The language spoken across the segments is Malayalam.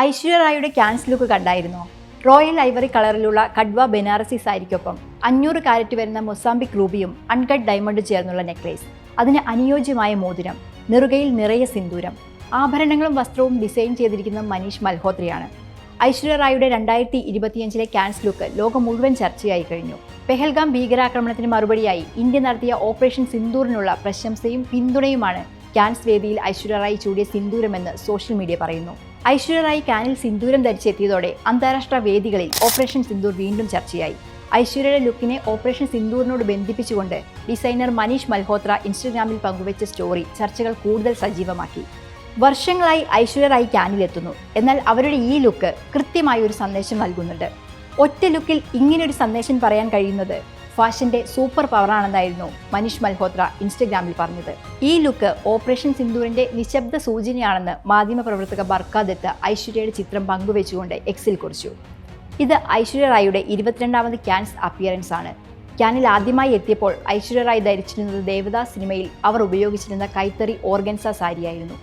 ഐശ്വര്യ റായിയുടെ ക്യാൻസ് ലുക്ക് കണ്ടായിരുന്നോ? റോയൽ ഐവറി കളറിലുള്ള കഡ്വ ബനാറസി സാരിക്കൊപ്പം 500 കാരറ്റ് വരുന്ന മൊസാംബിക് റൂബിയും അൺകട്ട് ഡയമണ്ട് ചേർന്നുള്ള നെക്ലേസ്, അതിന് അനുയോജ്യമായ മോതിരം, നെറുകയിൽ നിറയെ സിന്ദൂരം, ആഭരണങ്ങളും വസ്ത്രവും ഡിസൈൻ ചെയ്തിരിക്കുന്ന മനീഷ് മൽഹോത്രയാണ്. ഐശ്വര്യ റായിയുടെ 2025 ക്യാൻസ് ലുക്ക് ലോകം മുഴുവൻ ചർച്ചയായി കഴിഞ്ഞു. പെഹൽഗാം ഭീകരാക്രമണത്തിന് മറുപടിയായി ഇന്ത്യ നടത്തിയ ഓപ്പറേഷൻ സിന്ദൂറിനുള്ള പ്രശംസയും പിന്തുണയുമാണ് ക്യാൻസ് വേദിയിൽ ഐശ്വര്യ റായി ചൂടിയ സിന്ദൂരമെന്ന് സോഷ്യൽ മീഡിയ പറയുന്നു. ഐശ്വര്യ റായി ക്യാനിൽ സിന്ദൂരം ധരിച്ചെത്തിയതോടെ അന്താരാഷ്ട്ര വേദികളിൽ ഓപ്പറേഷൻ സിന്ദൂർ വീണ്ടും ചർച്ചയായി. ഐശ്വര്യയുടെ ലുക്കിനെ ഓപ്പറേഷൻ സിന്ദൂറിനോട് ബന്ധിപ്പിച്ചുകൊണ്ട് ഡിസൈനർ മനീഷ് മൽഹോത്ര ഇൻസ്റ്റഗ്രാമിൽ പങ്കുവച്ച സ്റ്റോറി ചർച്ചകൾ കൂടുതൽ സജീവമാക്കി. വർഷങ്ങളായി ഐശ്വര്യ റായി ക്യാനിലെത്തുന്നു, എന്നാൽ അവരുടെ ഈ ലുക്ക് കൃത്യമായ ഒരു സന്ദേശം നൽകുന്നുണ്ട്. ഒറ്റ ലുക്കിൽ ഇങ്ങനെയൊരു സന്ദേശം പറയാൻ കഴിയുന്നത് ഫാഷന്റെ സൂപ്പർ പവറാണെന്നായിരുന്നു മനീഷ് മൽഹോത്ര ഇൻസ്റ്റഗ്രാമിൽ പറഞ്ഞത്. ഈ ലുക്ക് ഓപ്പറേഷൻ സിന്ദൂറിന്റെ നിശബ്ദ സൂചനയാണെന്ന് മാധ്യമപ്രവർത്തക ബർക്ക ദത്ത് ഐശ്വര്യയുടെ ചിത്രം പങ്കുവെച്ചുകൊണ്ട് എക്സിൽ കുറിച്ചു. ഇത് ഐശ്വര്യ റായിയുടെ 22ാമത് ക്യാൻസ് അപ്പിയറൻസ് ആണ്. ക്യാനിൽ ആദ്യമായി എത്തിയപ്പോൾ ഐശ്വര്യ റായി ധരിച്ചിരുന്നത് ദേവദാസ് സിനിമയിൽ അവർ ഉപയോഗിച്ചിരുന്ന കൈത്തറി ഓർഗൻസ സാരിയായിരുന്നു.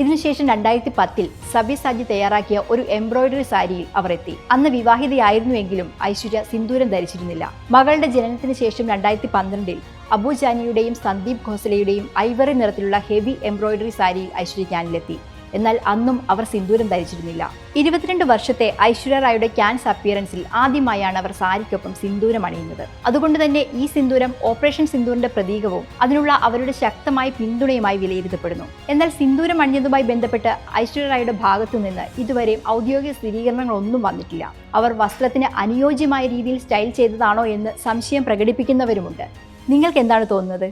ഇതിനുശേഷം 2010 സബ്യസാജി തയ്യാറാക്കിയ ഒരു എംബ്രോയിഡറി സാരിയിൽ അവർ എത്തി. അന്ന് വിവാഹിതയായിരുന്നുവെങ്കിലും ഐശ്വര്യ സിന്ദൂരം ധരിച്ചിരുന്നില്ല. മകളുടെ ജനനത്തിന് ശേഷം 2012 അബു ജാനിയുടെയും സന്ദീപ് ഖോസലയുടെയും ഐവറി നിറത്തിലുള്ള ഹെവി എംബ്രോയിഡറി സാരിയിൽ ഐശ്വര്യ ക്യാനിലെത്തി. എന്നാൽ അന്നും അവർ സിന്ദൂരം ധരിച്ചിരുന്നില്ല. 22 വർഷത്തെ ഐശ്വര്യ റായിയുടെ ക്യാൻസ് അപ്പിയറൻസിൽ ആദ്യമായാണ് അവർ സാരിക്കൊപ്പം സിന്ദൂരം അണിയുന്നത്. അതുകൊണ്ട് തന്നെ ഈ സിന്ദൂരം ഓപ്പറേഷൻ സിന്ദൂറിന്റെ പ്രതീകവും അതിനുള്ള അവരുടെ ശക്തമായ പിന്തുണയുമായി വിലയിരുത്തപ്പെടുന്നു. എന്നാൽ സിന്ദൂരം അണിഞ്ഞതുമായി ബന്ധപ്പെട്ട് ഐശ്വര്യ റായിയുടെ ഭാഗത്തു നിന്ന് ഇതുവരെയും ഔദ്യോഗിക സ്ഥിരീകരണങ്ങളൊന്നും വന്നിട്ടില്ല. അവർ വസ്ത്രത്തിന് അനുയോജ്യമായ രീതിയിൽ സ്റ്റൈൽ ചെയ്തതാണോ എന്ന് സംശയം പ്രകടിപ്പിക്കുന്നവരുമുണ്ട്. നിങ്ങൾക്ക് എന്താണ് തോന്നുന്നത്?